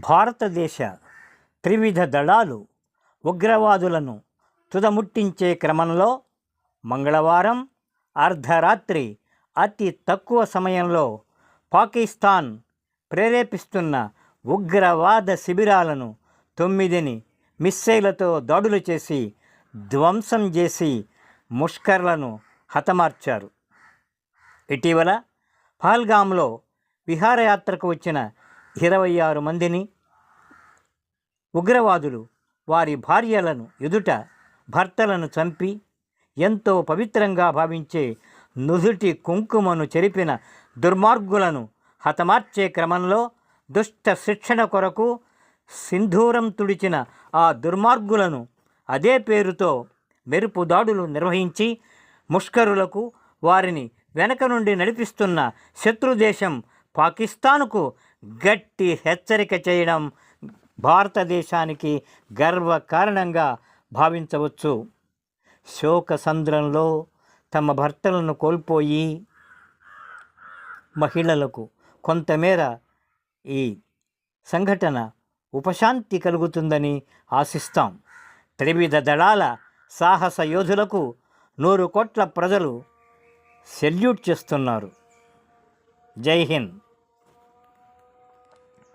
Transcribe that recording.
భారతదేశ త్రివిధ దళాలు ఉగ్రవాదులను తుదముట్టించే క్రమంలో మంగళవారం అర్ధరాత్రి అతి తక్కువ సమయంలో పాకిస్తాన్ ప్రేరేపిస్తున్న ఉగ్రవాద శిబిరాలను 9 మిస్సైళ్లతో దాడులు చేసి ధ్వంసం చేసి ముష్కర్లను హతమార్చారు. ఇటీవల పహల్గామ్లో విహారయాత్రకు వచ్చిన 26 మందిని ఉగ్రవాదులు వారి భార్యలను ఎదుట భర్తలను చంపి ఎంతో పవిత్రంగా భావించే నుదుటి కుంకుమను చెరిపిన దుర్మార్గులను హతమార్చే క్రమంలో దుష్ట శిక్షణ కొరకు సింధూరం తుడిచిన ఆ దుర్మార్గులను అదే పేరుతో మెరుపు దాడులు నిర్వహించి ముష్కరులకు వారిని వెనక నుండి నడిపిస్తున్న శత్రుదేశం పాకిస్తాన్కు గట్టి హెచ్చరిక చేయడం భారతదేశానికి గర్వకారణంగా భావించవచ్చు. శోకసంద్రంలో తమ భర్తలను కోల్పోయి మహిళలకు కొంతమేర ఈ సంఘటన ఉపశాంతి కలుగుతుందని ఆశిస్తాం. త్రివిధ దళాల సాహస యోధులకు 100 కోట్ల ప్రజలు సెల్యూట్ చేస్తున్నారు. జై హింద్.